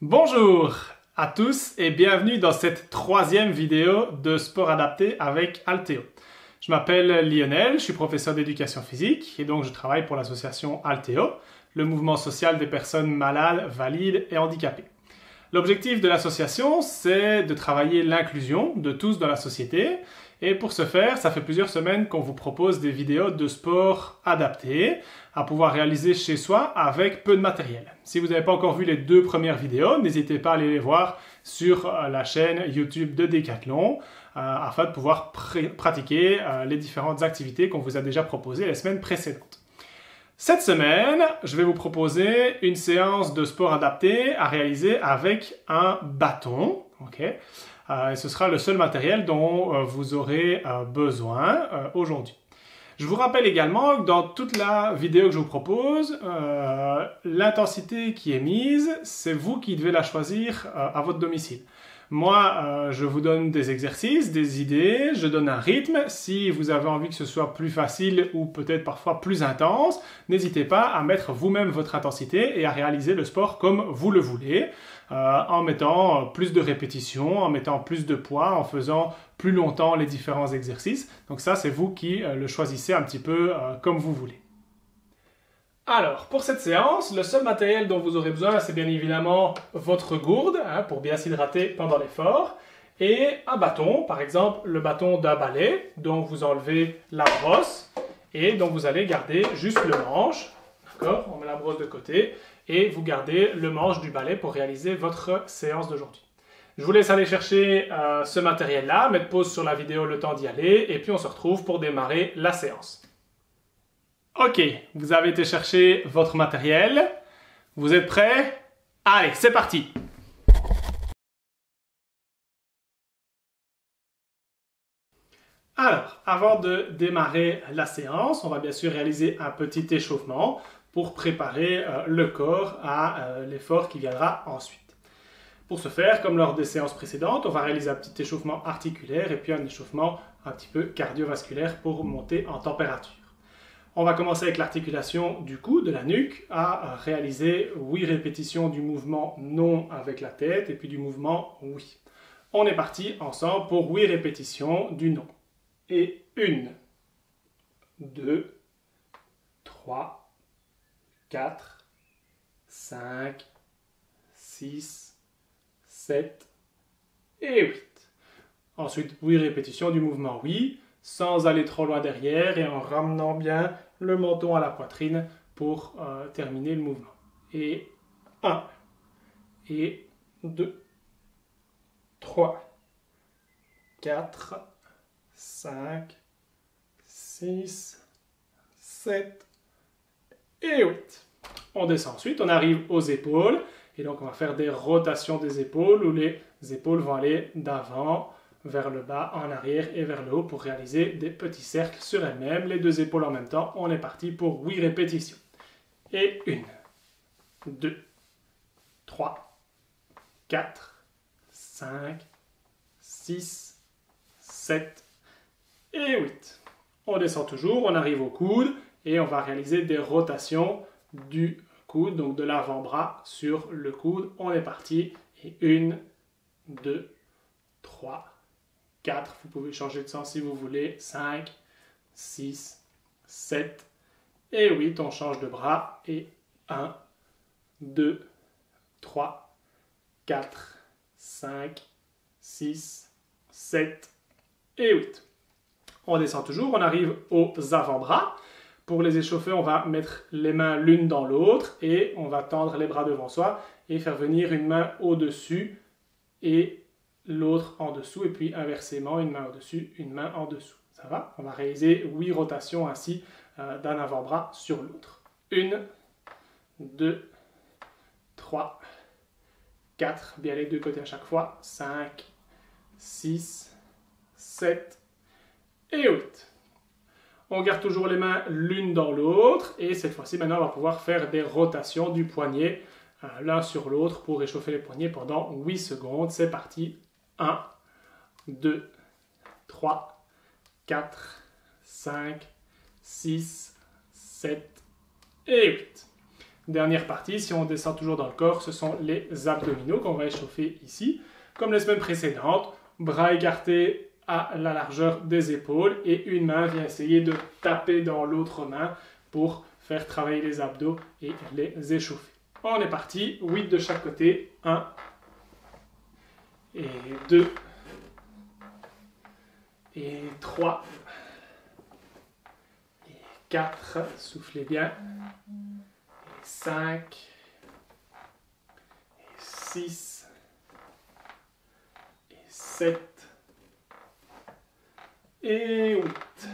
Bonjour à tous et bienvenue dans cette troisième vidéo de sport adapté avec Altéo. Je m'appelle Lionel, je suis professeur d'éducation physique et donc je travaille pour l'association Altéo, le mouvement social des personnes malades, valides et handicapées. L'objectif de l'association, c'est de travailler l'inclusion de tous dans la société et pour ce faire, ça fait plusieurs semaines qu'on vous propose des vidéos de sport adaptées à pouvoir réaliser chez soi avec peu de matériel. Si vous n'avez pas encore vu les deux premières vidéos, n'hésitez pas à aller les voir sur la chaîne YouTube de Decathlon afin de pouvoir pratiquer les différentes activités qu'on vous a déjà proposées les semaines précédentes. Cette semaine, je vais vous proposer une séance de sport adapté à réaliser avec un bâton. Okay. Et ce sera le seul matériel dont vous aurez besoin aujourd'hui. Je vous rappelle également que dans toute la vidéo que je vous propose, l'intensité qui est mise, c'est vous qui devez la choisir à votre domicile. Moi, je vous donne des exercices, des idées, je donne un rythme. Si vous avez envie que ce soit plus facile ou peut-être parfois plus intense, n'hésitez pas à mettre vous-même votre intensité et à réaliser le sport comme vous le voulez, en mettant plus de répétitions, en mettant plus de poids, en faisant plus longtemps les différents exercices. Donc ça, c'est vous qui le choisissez un petit peu comme vous voulez. Alors, pour cette séance, le seul matériel dont vous aurez besoin, c'est bien évidemment votre gourde, pour bien s'hydrater pendant l'effort, et un bâton, par exemple le bâton d'un balai, dont vous enlevez la brosse, et dont vous allez garder juste le manche, d'accord? On met la brosse de côté, et vous gardez le manche du balai pour réaliser votre séance d'aujourd'hui. Je vous laisse aller chercher ce matériel-là, mettre pause sur la vidéo le temps d'y aller, et puis on se retrouve pour démarrer la séance. Ok, vous avez été chercher votre matériel. Vous êtes prêts? Allez, c'est parti! Alors, avant de démarrer la séance, on va bien sûr réaliser un petit échauffement pour préparer le corps à l'effort qui viendra ensuite. Pour ce faire, comme lors des séances précédentes, on va réaliser un petit échauffement articulaire et puis un échauffement un petit peu cardiovasculaire pour monter en température. On va commencer avec l'articulation du cou, de la nuque, à réaliser 8 répétitions du mouvement non avec la tête et puis du mouvement oui. On est parti ensemble pour 8 répétitions du non. Et 1, 2, 3, 4, 5, 6, 7 et 8. Ensuite, 8 répétitions du mouvement oui, sans aller trop loin derrière et en ramenant bien le menton à la poitrine pour terminer le mouvement. Et 1, et 2, 3, 4, 5, 6, 7 et 8. On descend ensuite, on arrive aux épaules et donc on va faire des rotations des épaules où les épaules vont aller d'avant vers le bas, en arrière et vers le haut pour réaliser des petits cercles sur elles-mêmes, les deux épaules en même temps. On est parti pour 8 répétitions. Et 1, 2, 3, 4, 5, 6, 7 et 8. On descend toujours, on arrive au coude et on va réaliser des rotations du coude, donc de l'avant-bras sur le coude. On est parti. Et 1, 2, 3, 4, vous pouvez changer de sens si vous voulez, 5, 6, 7 et 8, on change de bras, et 1, 2, 3, 4, 5, 6, 7 et 8. On descend toujours, on arrive aux avant-bras. Pour les échauffer, on va mettre les mains l'une dans l'autre et on va tendre les bras devant soi et faire venir une main au-dessus et l'autre en dessous, et puis inversement, une main au-dessus, une main en dessous. Ça va? On va réaliser 8 rotations ainsi d'un avant-bras sur l'autre. 1, 2, 3, 4, bien les deux côtés à chaque fois, 5, 6, 7 et 8. On garde toujours les mains l'une dans l'autre, et cette fois-ci, maintenant, on va pouvoir faire des rotations du poignet l'un sur l'autre pour réchauffer les poignets pendant 8 secondes. C'est parti. 1, 2, 3, 4, 5, 6, 7 et 8. Dernière partie, si on descend toujours dans le corps, ce sont les abdominaux qu'on va échauffer ici. Comme les semaines précédentes, bras écartés à la largeur des épaules et une main vient essayer de taper dans l'autre main pour faire travailler les abdos et les échauffer. On est parti, 8 de chaque côté, 1 et 2 et 3 et 4, soufflez bien, et 5 et 6 et 7 et 8.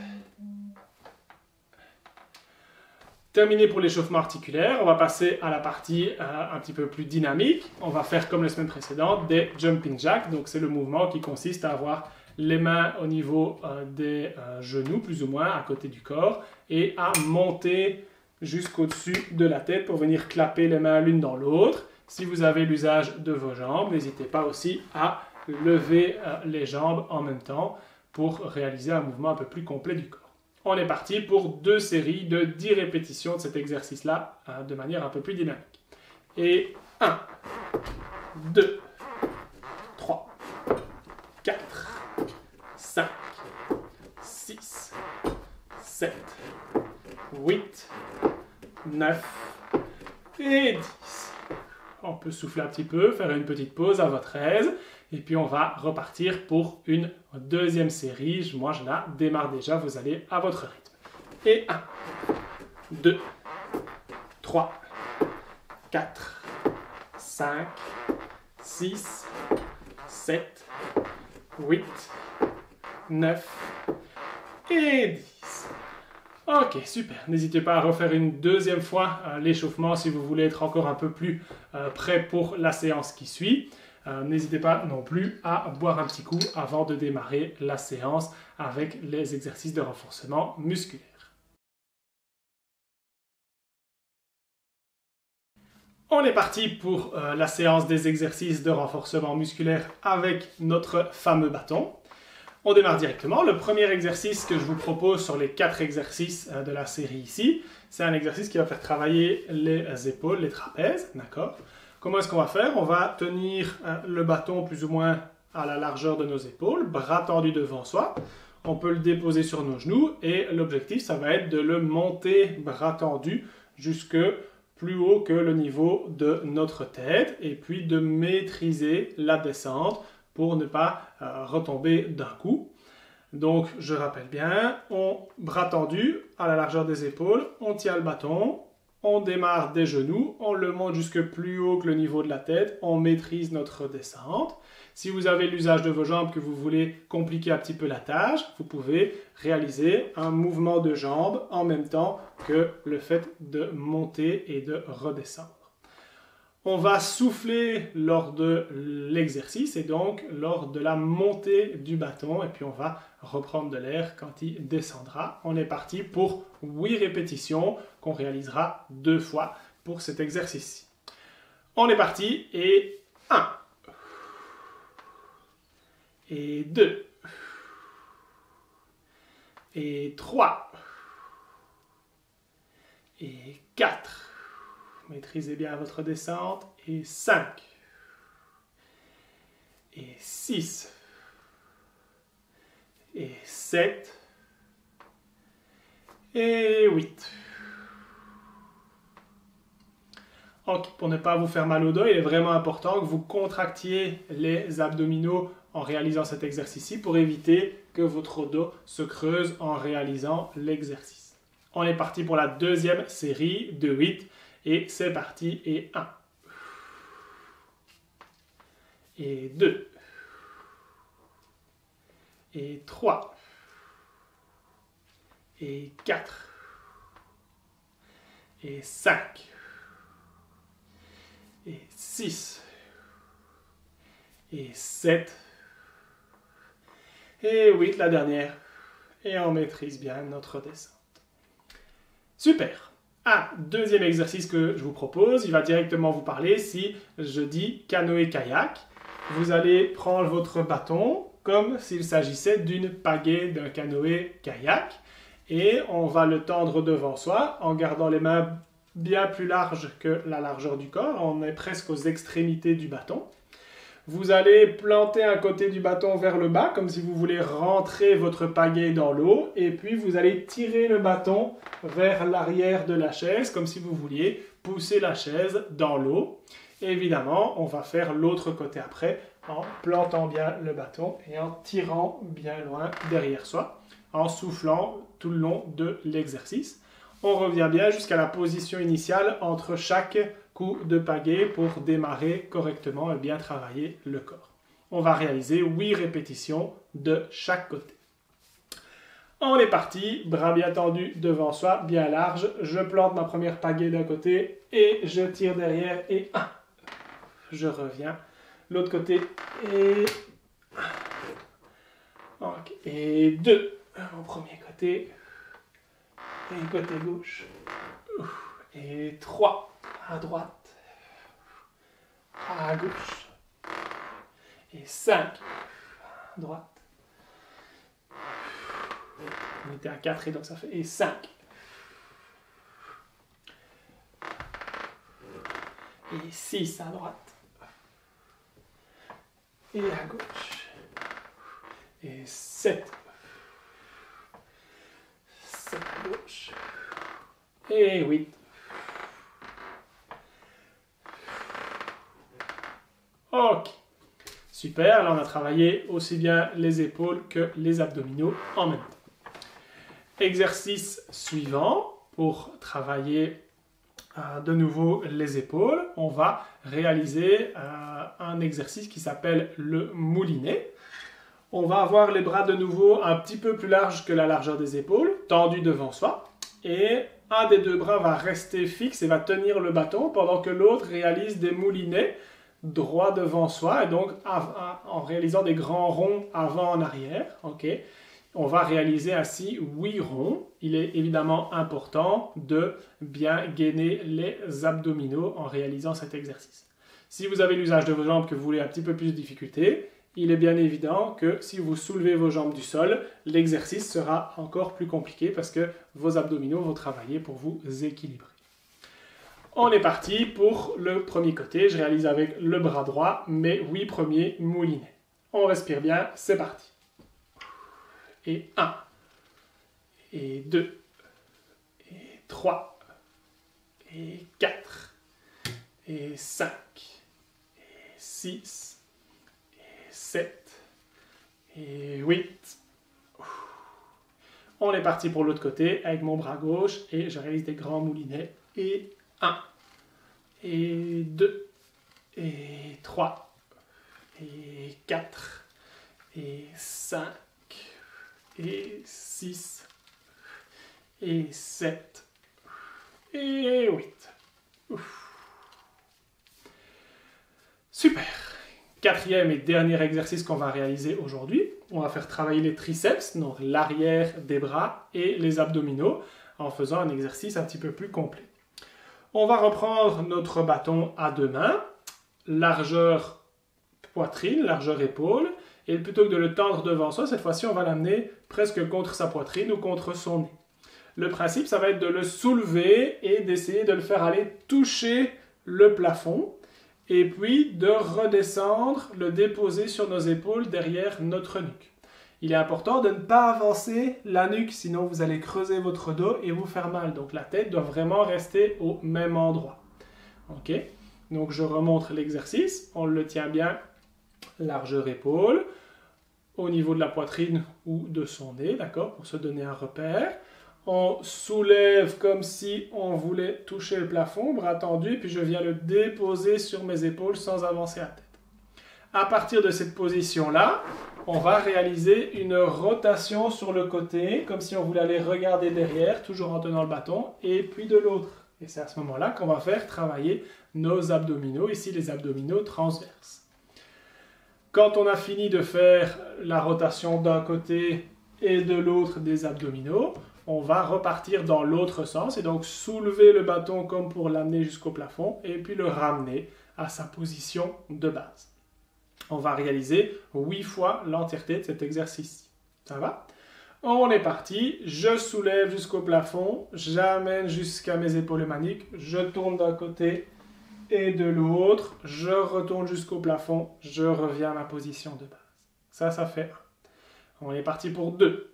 Terminé pour l'échauffement articulaire, on va passer à la partie un petit peu plus dynamique. On va faire comme la semaine précédente des jumping jacks. Donc c'est le mouvement qui consiste à avoir les mains au niveau des genoux, plus ou moins à côté du corps, et à monter jusqu'au-dessus de la tête pour venir clapper les mains l'une dans l'autre. Si vous avez l'usage de vos jambes, n'hésitez pas aussi à lever les jambes en même temps pour réaliser un mouvement un peu plus complet du corps. On est parti pour 2 séries de 10 répétitions de cet exercice-là de manière un peu plus dynamique. Et 1, 2, 3, 4, 5, 6, 7, 8, 9 et 10. On peut souffler un petit peu, faire une petite pause à votre aise. Et puis on va repartir pour une deuxième série. Moi je la démarre déjà, vous allez à votre rythme. Et 1, 2, 3, 4, 5, 6, 7, 8, 9 et 10. Ok, super. N'hésitez pas à refaire une deuxième fois l'échauffement si vous voulez être encore un peu plus prêt pour la séance qui suit. N'hésitez pas non plus à boire un petit coup avant de démarrer la séance avec les exercices de renforcement musculaire. On est parti pour la séance des exercices de renforcement musculaire avec notre fameux bâton. On démarre directement. Le premier exercice que je vous propose sur les 4 exercices de la série ici, c'est un exercice qui va faire travailler les épaules, les trapèzes, d'accord ? Comment est-ce qu'on va faire? On va tenir le bâton plus ou moins à la largeur de nos épaules, bras tendus devant soi. On peut le déposer sur nos genoux et l'objectif, ça va être de le monter bras tendus jusque plus haut que le niveau de notre tête et puis de maîtriser la descente pour ne pas retomber d'un coup. Donc, je rappelle bien, bras tendus à la largeur des épaules, on tient le bâton, on démarre des genoux, on le monte jusque plus haut que le niveau de la tête, on maîtrise notre descente. Si vous avez l'usage de vos jambes, que vous voulez compliquer un petit peu la tâche, vous pouvez réaliser un mouvement de jambes en même temps que le fait de monter et de redescendre. On va souffler lors de l'exercice et donc lors de la montée du bâton et puis on va reprendre de l'air quand il descendra. On est parti pour 8 répétitions qu'on réalisera 2 fois pour cet exercice-ci. On est parti et 1 et 2 et 3 et 4. Maîtrisez bien votre descente. Et 5. Et 6. Et 7. Et 8. Ok, pour ne pas vous faire mal au dos, il est vraiment important que vous contractiez les abdominaux en réalisant cet exercice-ci pour éviter que votre dos se creuse en réalisant l'exercice. On est parti pour la deuxième série de 8. Et c'est parti, et 1, et 2, et 3, et 4, et 5, et 6, et 7, et 8, la dernière, et on maîtrise bien notre descente. Super! Deuxième exercice que je vous propose, il va directement vous parler si je dis canoë-kayak. Vous allez prendre votre bâton comme s'il s'agissait d'une pagaie d'un canoë-kayak et on va le tendre devant soi en gardant les mains bien plus large que la largeur du corps. On est presque aux extrémités du bâton. Vous allez planter un côté du bâton vers le bas, comme si vous voulez rentrer votre pagaie dans l'eau. Et puis, vous allez tirer le bâton vers l'arrière de la chaise, comme si vous vouliez pousser la chaise dans l'eau. Évidemment, on va faire l'autre côté après, en plantant bien le bâton et en tirant bien loin derrière soi, en soufflant tout le long de l'exercice. On revient bien jusqu'à la position initiale entre chaque coup de pagaie pour démarrer correctement et bien travailler le corps. On va réaliser 8 répétitions de chaque côté. On est parti, bras bien tendus devant soi, bien large. Je plante ma première pagaie d'un côté et je tire derrière et 1. Je reviens. L'autre côté et 1. Okay. Et 2. Mon premier côté. Et côté gauche. Et 3. À droite. À gauche. Et 5. À droite. On était à 4 et donc ça fait. Et 5. Et 6 à droite. Et à gauche. Et 7. 7 à gauche. Et 8. Ok. Super, là on a travaillé aussi bien les épaules que les abdominaux en même temps. Exercice suivant, pour travailler de nouveau les épaules, on va réaliser un exercice qui s'appelle le moulinet. On va avoir les bras de nouveau un petit peu plus larges que la largeur des épaules, tendus devant soi, et un des deux bras va rester fixe et va tenir le bâton pendant que l'autre réalise des moulinets droit devant soi, et donc en réalisant des grands ronds avant en arrière. Okay. On va réaliser ainsi 8 ronds. Il est évidemment important de bien gainer les abdominaux en réalisant cet exercice. Si vous avez l'usage de vos jambes que vous voulez un petit peu plus de difficulté, il est bien évident que si vous soulevez vos jambes du sol, l'exercice sera encore plus compliqué parce que vos abdominaux vont travailler pour vous équilibrer. On est parti pour le premier côté. Je réalise avec le bras droit mes 8 premiers moulinets. On respire bien, c'est parti. Et 1, et 2, et 3, et 4, et 5, et 6, et 7, et 8. On est parti pour l'autre côté avec mon bras gauche et je réalise des grands moulinets. Et 1, et 2, et 3, et 4, et 5, et 6, et 7, et 8. Super. Quatrième et dernier exercice qu'on va réaliser aujourd'hui. On va faire travailler les triceps, donc l'arrière des bras et les abdominaux, en faisant un exercice un petit peu plus complet. On va reprendre notre bâton à deux mains, largeur poitrine, largeur épaule, et plutôt que de le tendre devant soi, cette fois-ci on va l'amener presque contre sa poitrine ou contre son nez. Le principe, ça va être de le soulever et d'essayer de le faire aller toucher le plafond, et puis de redescendre, le déposer sur nos épaules derrière notre nuque. Il est important de ne pas avancer la nuque, sinon vous allez creuser votre dos et vous faire mal. Donc la tête doit vraiment rester au même endroit. Ok? Donc je remontre l'exercice, on le tient bien, largeur épaule, au niveau de la poitrine ou de son nez, d'accord, pour se donner un repère. On soulève comme si on voulait toucher le plafond, bras tendu, puis je viens le déposer sur mes épaules sans avancer la tête. À partir de cette position-là, on va réaliser une rotation sur le côté, comme si on voulait aller regarder derrière, toujours en tenant le bâton, et puis de l'autre. Et c'est à ce moment-là qu'on va faire travailler nos abdominaux, ici les abdominaux transverses. Quand on a fini de faire la rotation d'un côté et de l'autre des abdominaux, on va repartir dans l'autre sens et donc soulever le bâton comme pour l'amener jusqu'au plafond et puis le ramener à sa position de base. On va réaliser 8 fois l'entièreté de cet exercice. Ça va? On est parti, je soulève jusqu'au plafond, j'amène jusqu'à mes épaules maniques, je tourne d'un côté et de l'autre, je retourne jusqu'au plafond, je reviens à ma position de base. Ça fait 1. On est parti pour 2.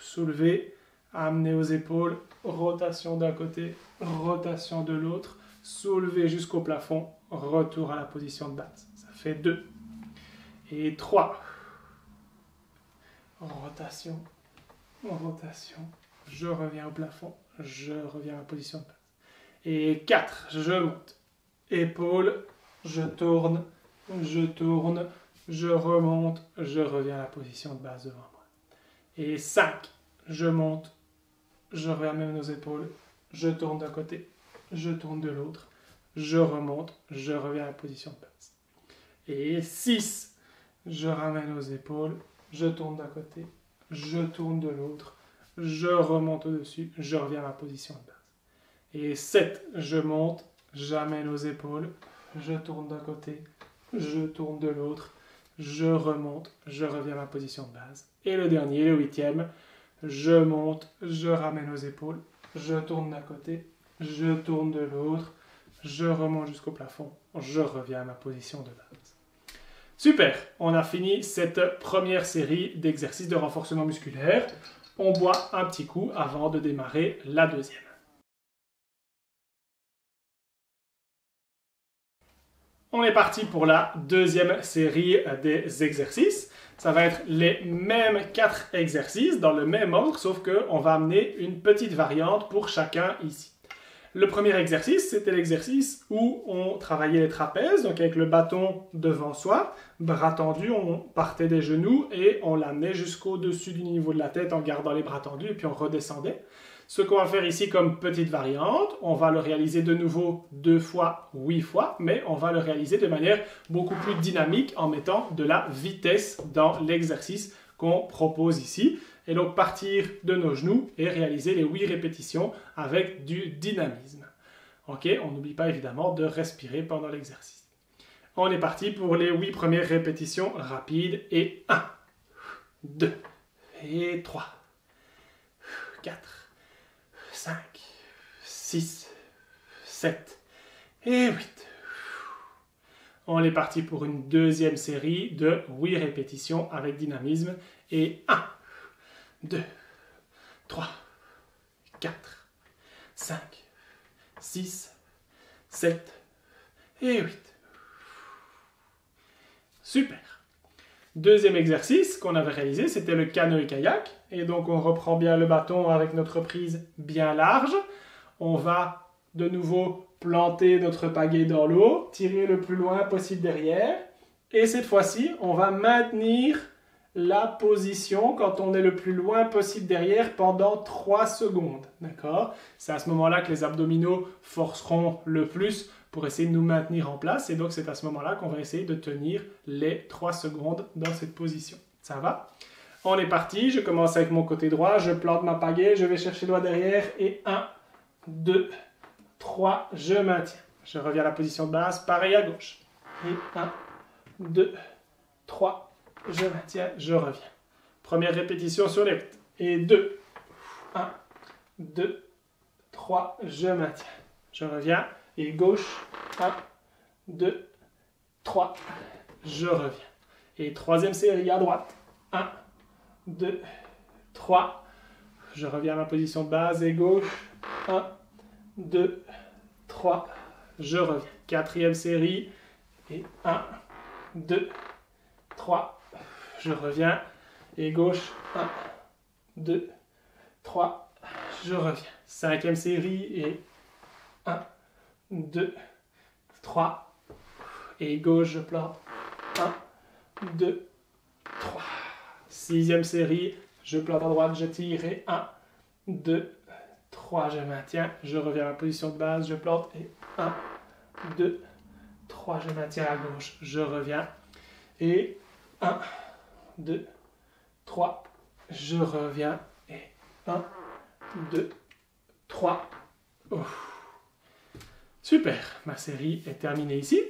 Soulever, amener aux épaules, rotation d'un côté, rotation de l'autre, soulever jusqu'au plafond, retour à la position de base. Ça fait 2. Et 3. Rotation, rotation, je reviens au plafond, je reviens à la position de base. Et 4, je monte, épaule, je tourne, je remonte, je reviens à la position de base devant moi. Et 5, je monte, je ramène nos épaules, je tourne d'un côté, je tourne de l'autre, je remonte, je reviens à la position de base. Et 6, je ramène aux épaules, je tourne d'un côté, je tourne de l'autre, je remonte au-dessus, je reviens à ma position de base. Et 7, je monte, j'amène aux épaules, je tourne d'un côté, je tourne de l'autre, je remonte, je reviens à ma position de base. Et le dernier, le 8e, je monte, je ramène aux épaules, je tourne d'un côté, je tourne de l'autre, je remonte jusqu'au plafond, je reviens à ma position de base. Super, on a fini cette première série d'exercices de renforcement musculaire. On boit un petit coup avant de démarrer la deuxième. On est parti pour la deuxième série des exercices. Ça va être les mêmes 4 exercices dans le même ordre, sauf qu'on va amener une petite variante pour chacun ici. Le premier exercice, c'était l'exercice où on travaillait les trapèzes, donc avec le bâton devant soi, bras tendus, on partait des genoux et on l'amenait jusqu'au-dessus du niveau de la tête en gardant les bras tendus et puis on redescendait. Ce qu'on va faire ici comme petite variante, on va le réaliser de nouveau 2 fois, 8 fois, mais on va le réaliser de manière beaucoup plus dynamique en mettant de la vitesse dans l'exercice qu'on propose ici. Et donc partir de nos genoux et réaliser les 8 répétitions avec du dynamisme. Ok, on n'oublie pas évidemment de respirer pendant l'exercice. On est parti pour les 8 premières répétitions rapides et 1, 2, et 3, 4, 5, 6, 7 et 8. On est parti pour une deuxième série de 8 répétitions avec dynamisme et 1, 2, 3, 4, 5, 6, 7 et 8. Super. Deuxième exercice qu'on avait réalisé, c'était le canoë-kayak. Et donc on reprend bien le bâton avec notre prise bien large. On va de nouveau planter notre pagaie dans l'eau, tirer le plus loin possible derrière. Et cette fois-ci, on va maintenir la position quand on est le plus loin possible derrière pendant 3 secondes. D'accord ? C'est à ce moment-là que les abdominaux forceront le plus pour essayer de nous maintenir en place. Et donc, c'est à ce moment-là qu'on va essayer de tenir les 3 secondes dans cette position. Ça va ? On est parti. Je commence avec mon côté droit. Je plante ma pagaie. Je vais chercher le doigt derrière. Et 1, 2, 3. Je maintiens. Je reviens à la position de base. Pareil à gauche. Et 1, 2, 3. Je maintiens, je reviens. Première répétition sur les 8. Et 2. 1, 2, 3. Je maintiens. Je reviens. Et gauche. 1, 2, 3. Je reviens. Et troisième série à droite. 1, 2, 3. Je reviens à ma position de base. Et gauche. 1, 2, 3. Je reviens. Quatrième série. Et 1, 2, 3. Je reviens. Et gauche. 1, 2, 3. Je reviens. Cinquième série. Et 1, 2, 3. Et gauche, je plante. 1, 2, 3. Sixième série. Je plante à droite, je tire. Et 1, 2, 3. Je maintiens. Je reviens à ma position de base. Je plante. Et 1, 2, 3. Je maintiens à gauche. Je reviens. Et 1, 2, 3, je reviens, et 1, 2, 3. Ouf. Super, ma série est terminée ici.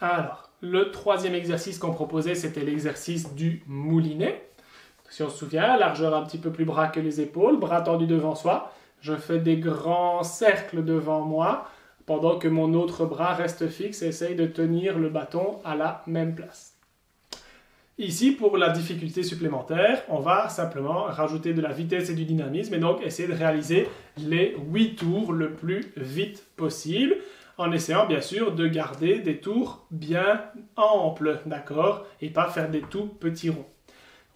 Alors, le troisième exercice qu'on proposait, c'était l'exercice du moulinet. Si on se souvient, largeur un petit peu plus bras que les épaules, bras tendus devant soi. Je fais des grands cercles devant moi pendant que mon autre bras reste fixe et essaye de tenir le bâton à la même place. Ici, pour la difficulté supplémentaire, on va simplement rajouter de la vitesse et du dynamisme et donc essayer de réaliser les 8 tours le plus vite possible en essayant bien sûr de garder des tours bien amples, d'accord, et pas faire des tout petits ronds.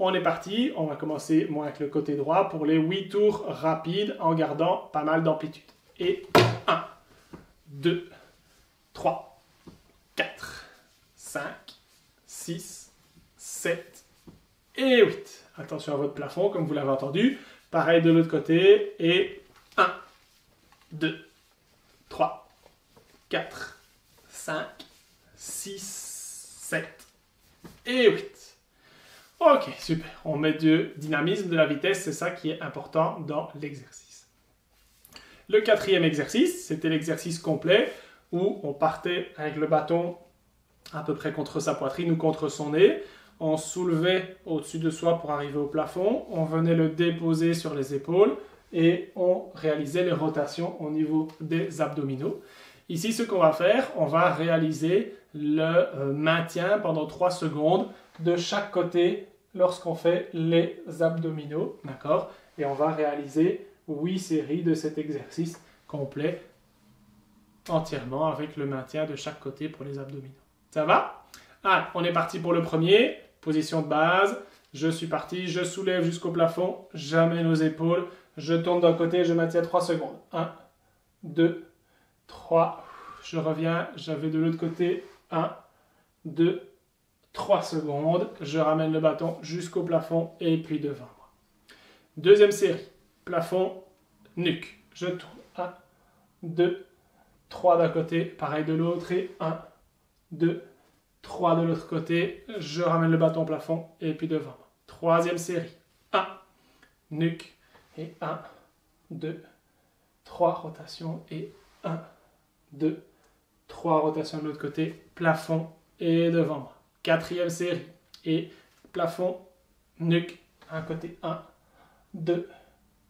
On est parti, on va commencer moi avec le côté droit pour les 8 tours rapides en gardant pas mal d'amplitude. Et 1, 2, 3, 4, 5, 6, 7 et 8. Attention à votre plafond, comme vous l'avez entendu. Pareil de l'autre côté. Et 1, 2, 3, 4, 5, 6, 7 et 8. Ok, super. On met du dynamisme, de la vitesse, c'est ça qui est important dans l'exercice. Le quatrième exercice, c'était l'exercice complet où on partait avec le bâton à peu près contre sa poitrine ou contre son nez. On soulevait au-dessus de soi pour arriver au plafond, on venait le déposer sur les épaules et on réalisait les rotations au niveau des abdominaux. Ici, ce qu'on va faire, on va réaliser le maintien pendant 3 secondes de chaque côté lorsqu'on fait les abdominaux, d'accord? Et on va réaliser 8 séries de cet exercice complet entièrement avec le maintien de chaque côté pour les abdominaux. Ça va? Ah, on est parti pour le premier. Position de base, je suis parti, je soulève jusqu'au plafond, j'amène aux épaules, je tourne d'un côté, je maintiens 3 secondes. 1, 2, 3, je reviens, j'avais de l'autre côté, 1, 2, 3 secondes, je ramène le bâton jusqu'au plafond et puis devant moi. Deuxième série, plafond, nuque, je tourne, 1, 2, 3 d'un côté, pareil de l'autre et 1, 2, 3 de l'autre côté, je ramène le bâton au plafond et puis devant. Troisième série. 1, nuque et 1, 2, 3 rotations et 1, 2, 3 rotations de l'autre côté, plafond et devant moi. Quatrième série et plafond, nuque, un côté 1, 2,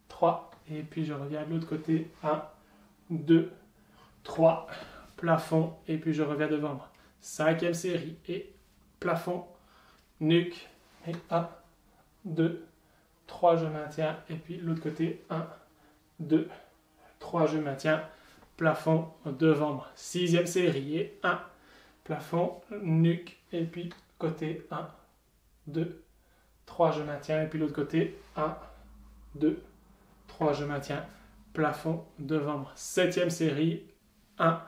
3 et puis je reviens de l'autre côté 1, 2, 3, plafond et puis je reviens devant moi. Cinquième série et plafond, nuque et 1, 2, 3, je maintiens et puis l'autre côté 1, 2, 3, je maintiens, plafond devant moi. Sixième série et 1, plafond, nuque et puis côté 1, 2, 3, je maintiens et puis l'autre côté 1, 2, 3, je maintiens, plafond devant moi. Septième série, 1,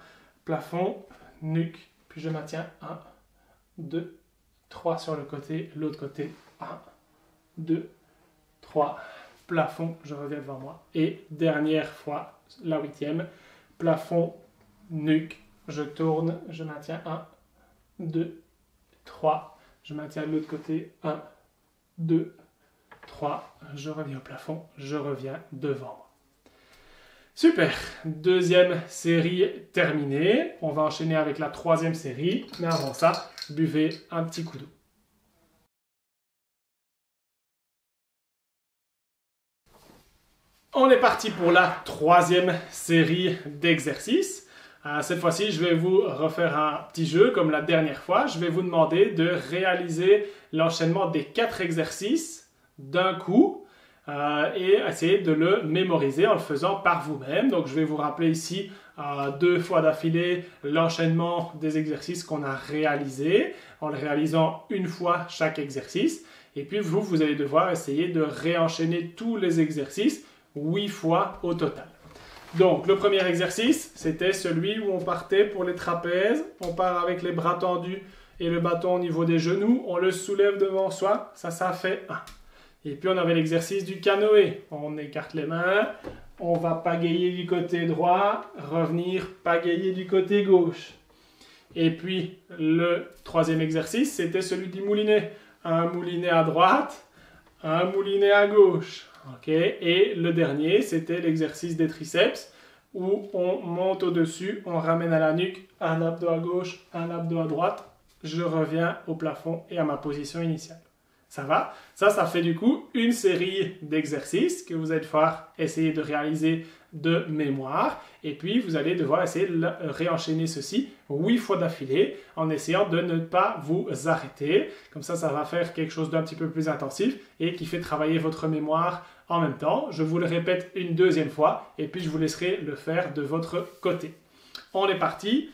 plafond, nuque, puis je maintiens 1, 2, 3 sur le côté, l'autre côté 1, 2, 3, plafond, je reviens devant moi. Et dernière fois, la huitième, plafond, nuque, je tourne, je maintiens 1, 2, 3, je maintiens de l'autre côté 1, 2, 3, je reviens au plafond, je reviens devant moi. Super, deuxième série terminée. On va enchaîner avec la troisième série. Mais avant ça, buvez un petit coup d'eau. On est parti pour la troisième série d'exercices. Cette fois-ci, je vais vous refaire un petit jeu comme la dernière fois. Je vais vous demander de réaliser l'enchaînement des 4 exercices d'un coup. Et essayer de le mémoriser en le faisant par vous-même. Donc je vais vous rappeler ici 2 fois d'affilée l'enchaînement des exercices qu'on a réalisés en le réalisant une fois chaque exercice. Et puis vous allez devoir essayer de réenchaîner tous les exercices 8 fois au total. Donc le premier exercice, c'était celui où on partait pour les trapèzes. On part avec les bras tendus et le bâton au niveau des genoux. On le soulève devant soi. Ça fait 1. Et puis on avait l'exercice du canoë. On écarte les mains, on va pagayer du côté droit, revenir pagayer du côté gauche. Et puis le troisième exercice, c'était celui du moulinet. Un moulinet à droite, un moulinet à gauche. Okay. Et le dernier, c'était l'exercice des triceps, où on monte au-dessus, on ramène à la nuque, un abdos à gauche, un abdos à droite. Je reviens au plafond et à ma position initiale. Ça va? Ça fait du coup une série d'exercices que vous allez devoir essayer de réaliser de mémoire. Et puis, vous allez devoir essayer de réenchaîner ceci 8 fois d'affilée en essayant de ne pas vous arrêter. Comme ça va faire quelque chose d'un petit peu plus intensif et qui fait travailler votre mémoire en même temps. Je vous le répète une deuxième fois et puis je vous laisserai le faire de votre côté. On est parti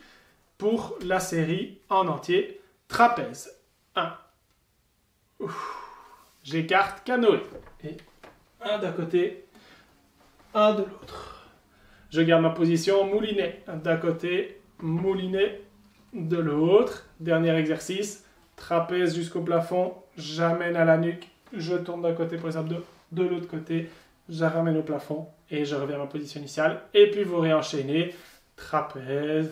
pour la série en entier. Trapèze. 1. J'écarte canoë. Et un d'un côté, un de l'autre. Je garde ma position moulinet. D'un côté, moulinet de l'autre. Dernier exercice. Trapèze jusqu'au plafond. J'amène à la nuque. Je tourne d'un côté pour les abdos. De l'autre côté, je ramène au plafond. Et je reviens à ma position initiale. Et puis vous réenchaînez. Trapèze,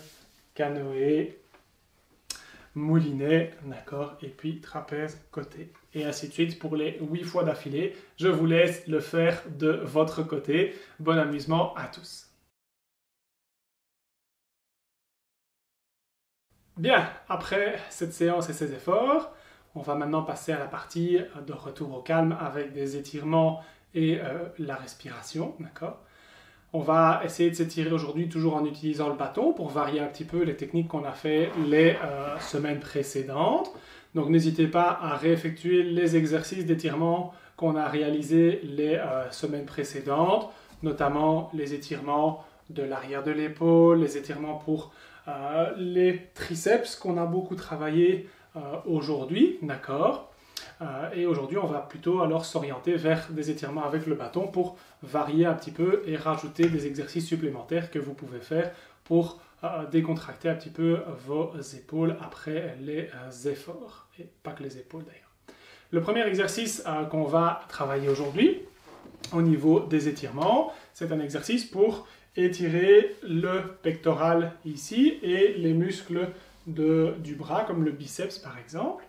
canoë, moulinet, d'accord, et puis trapèze, côté, et ainsi de suite pour les 8 fois d'affilée. Je vous laisse le faire de votre côté. Bon amusement à tous. Bien, après cette séance et ces efforts, on va maintenant passer à la partie de retour au calme avec des étirements et la respiration, d'accord. On va essayer de s'étirer aujourd'hui toujours en utilisant le bâton pour varier un petit peu les techniques qu'on a fait les semaines précédentes. Donc n'hésitez pas à réeffectuer les exercices d'étirement qu'on a réalisés les semaines précédentes, notamment les étirements de l'arrière de l'épaule, les étirements pour les triceps qu'on a beaucoup travaillé aujourd'hui, d'accord. Et aujourd'hui, on va plutôt alors s'orienter vers des étirements avec le bâton pour varier un petit peu et rajouter des exercices supplémentaires que vous pouvez faire pour décontracter un petit peu vos épaules après les efforts. Et pas que les épaules d'ailleurs. Le premier exercice qu'on va travailler aujourd'hui au niveau des étirements, c'est un exercice pour étirer le pectoral ici et les muscles du bras comme le biceps par exemple.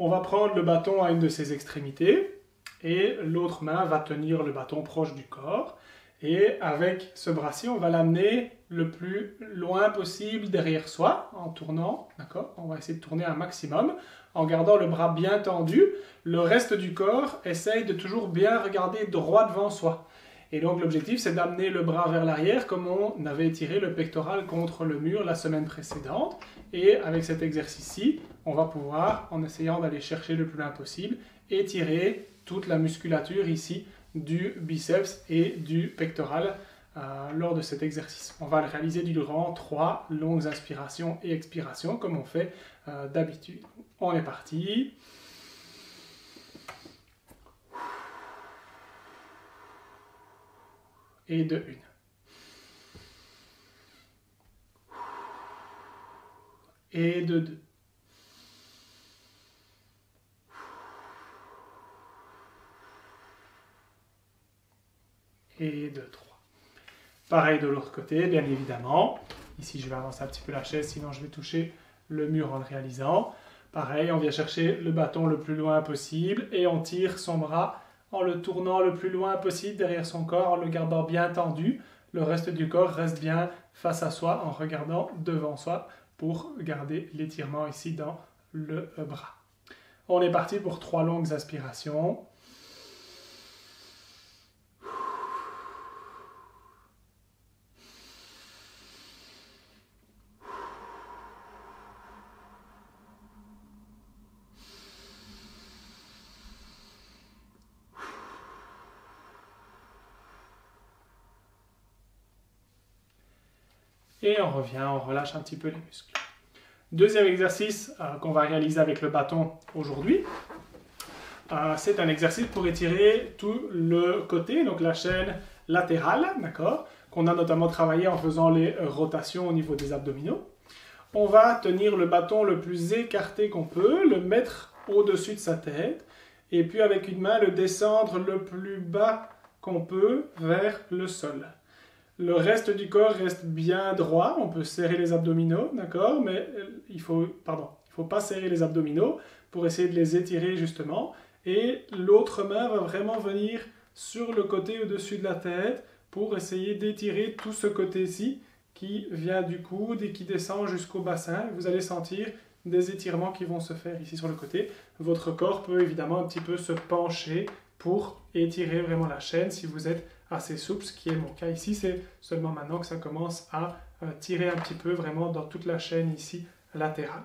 On va prendre le bâton à une de ses extrémités et l'autre main va tenir le bâton proche du corps. Et avec ce bras-ci, on va l'amener le plus loin possible derrière soi en tournant. D'accord ? On va essayer de tourner un maximum en gardant le bras bien tendu. Le reste du corps essaye de toujours bien regarder droit devant soi. Et donc l'objectif, c'est d'amener le bras vers l'arrière comme on avait étiré le pectoral contre le mur la semaine précédente. Et avec cet exercice-ci, on va pouvoir, en essayant d'aller chercher le plus loin possible, étirer toute la musculature ici du biceps et du pectoral lors de cet exercice. On va le réaliser durant 3 longues inspirations et expirations comme on fait d'habitude. On est parti. Et de 1. Et de 2. Et de 3. Pareil de l'autre côté, bien évidemment. Ici, je vais avancer un petit peu la chaise, sinon je vais toucher le mur en le réalisant. Pareil, on vient chercher le bâton le plus loin possible et on tire son bras en le tournant le plus loin possible derrière son corps, en le gardant bien tendu. Le reste du corps reste bien face à soi en regardant devant soi pour garder l'étirement ici dans le bras. On est parti pour 3 longues inspirations. Et on revient, on relâche un petit peu les muscles. Deuxième exercice qu'on va réaliser avec le bâton aujourd'hui, c'est un exercice pour étirer tout le côté, donc la chaîne latérale, d'accord, qu'on a notamment travaillé en faisant les rotations au niveau des abdominaux. On va tenir le bâton le plus écarté qu'on peut, le mettre au-dessus de sa tête, et puis avec une main le descendre le plus bas qu'on peut vers le sol. Le reste du corps reste bien droit, on peut serrer les abdominaux, d'accord, mais il faut pas serrer les abdominaux pour essayer de les étirer justement. Et l'autre main va vraiment venir sur le côté au-dessus de la tête pour essayer d'étirer tout ce côté-ci qui vient du coude et qui descend jusqu'au bassin. Vous allez sentir des étirements qui vont se faire ici sur le côté. Votre corps peut évidemment un petit peu se pencher pour étirer vraiment la chaîne si vous êtes assez souple, ce qui est mon cas ici. C'est seulement maintenant que ça commence à tirer un petit peu vraiment dans toute la chaîne ici latérale.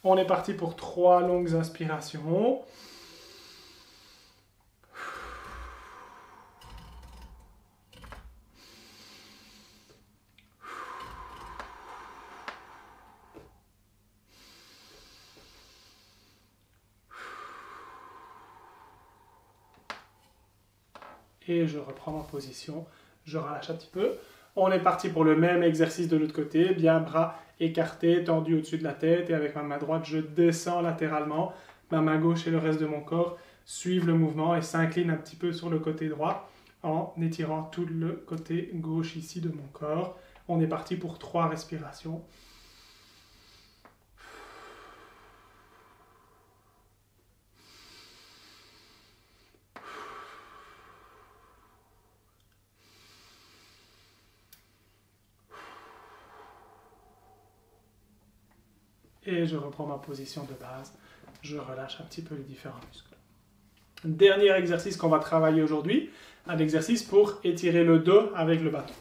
On est parti pour 3 longues inspirations. Et je reprends ma position, je relâche un petit peu. On est parti pour le même exercice de l'autre côté, bien bras écartés, tendus au-dessus de la tête, et avec ma main droite, je descends latéralement. Ma main gauche et le reste de mon corps suivent le mouvement et s'inclinent un petit peu sur le côté droit en étirant tout le côté gauche ici de mon corps. On est parti pour 3 respirations. Et je reprends ma position de base. Je relâche un petit peu les différents muscles. Dernier exercice qu'on va travailler aujourd'hui, un exercice pour étirer le dos avec le bâton.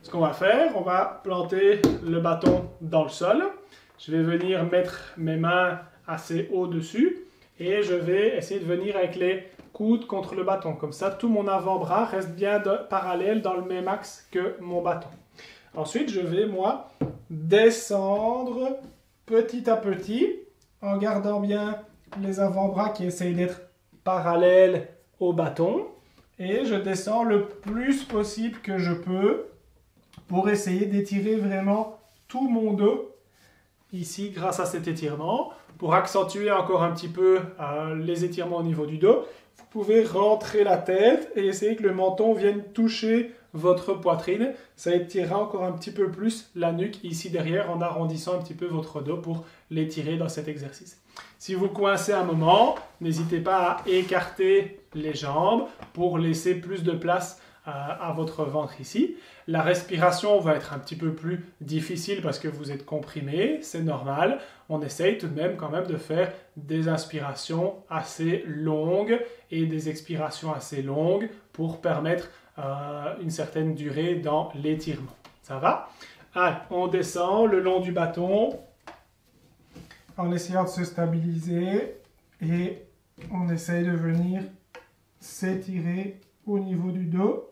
Ce qu'on va faire, on va planter le bâton dans le sol. Je vais venir mettre mes mains assez haut dessus et je vais essayer de venir avec les coudes contre le bâton. Comme ça, tout mon avant-bras reste bien parallèle dans le même axe que mon bâton. Ensuite, je vais, moi, descendre petit à petit, en gardant bien les avant-bras qui essayent d'être parallèles au bâton. Et je descends le plus possible que je peux pour essayer d'étirer vraiment tout mon dos ici grâce à cet étirement. Pour accentuer encore un petit peu les étirements au niveau du dos, vous pouvez rentrer la tête et essayer que le menton vienne toucher votre poitrine. Ça étirera encore un petit peu plus la nuque ici derrière en arrondissant un petit peu votre dos pour l'étirer dans cet exercice. Si vous coincez un moment, n'hésitez pas à écarter les jambes pour laisser plus de place à votre ventre ici. La respiration va être un petit peu plus difficile parce que vous êtes comprimé, c'est normal. On essaye tout de même quand même de faire des inspirations assez longues et des expirations assez longues pour permettre une certaine durée dans l'étirement. Ça va? Allez, on descend le long du bâton en essayant de se stabiliser et on essaye de venir s'étirer au niveau du dos.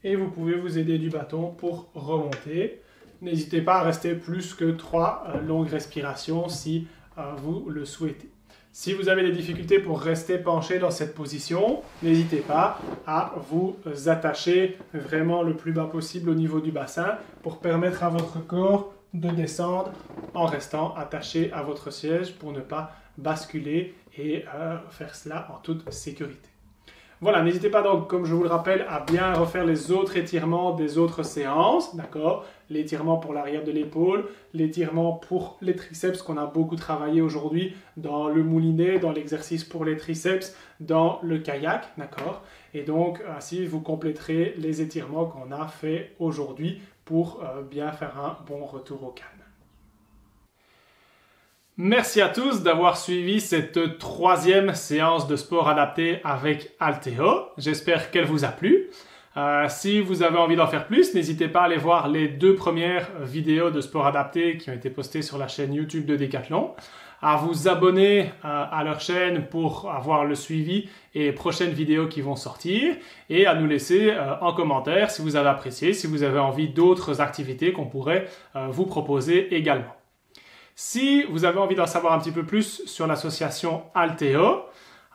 Et vous pouvez vous aider du bâton pour remonter. N'hésitez pas à rester plus que 3 longues respirations si vous le souhaitez. Si vous avez des difficultés pour rester penché dans cette position, n'hésitez pas à vous attacher vraiment le plus bas possible au niveau du bassin pour permettre à votre corps de descendre en restant attaché à votre siège pour ne pas basculer et faire cela en toute sécurité. Voilà, n'hésitez pas donc, comme je vous le rappelle, à bien refaire les autres étirements des autres séances, d'accord? L'étirement pour l'arrière de l'épaule, l'étirement pour les triceps qu'on a beaucoup travaillé aujourd'hui dans le moulinet, dans l'exercice pour les triceps, dans le kayak, d'accord? Et donc, ainsi, vous compléterez les étirements qu'on a fait aujourd'hui pour bien faire un bon retour au calme. Merci à tous d'avoir suivi cette 3e séance de sport adapté avec Alteo. J'espère qu'elle vous a plu. Si vous avez envie d'en faire plus, n'hésitez pas à aller voir les 2 premières vidéos de sport adapté qui ont été postées sur la chaîne YouTube de Decathlon, à vous abonner à leur chaîne pour avoir le suivi et les prochaines vidéos qui vont sortir, et à nous laisser en commentaire si vous avez apprécié, si vous avez envie d'autres activités qu'on pourrait vous proposer également. Si vous avez envie d'en savoir un petit peu plus sur l'association Alteo,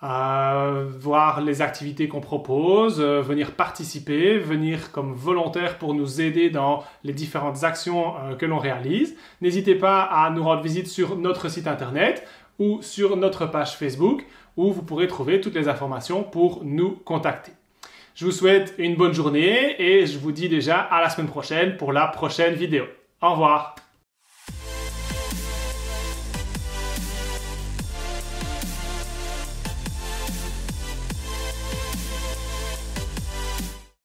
voir les activités qu'on propose, venir participer, venir comme volontaire pour nous aider dans les différentes actions que l'on réalise. N'hésitez pas à nous rendre visite sur notre site internet ou sur notre page Facebook où vous pourrez trouver toutes les informations pour nous contacter. Je vous souhaite une bonne journée et je vous dis déjà à la semaine prochaine pour la prochaine vidéo. Au revoir!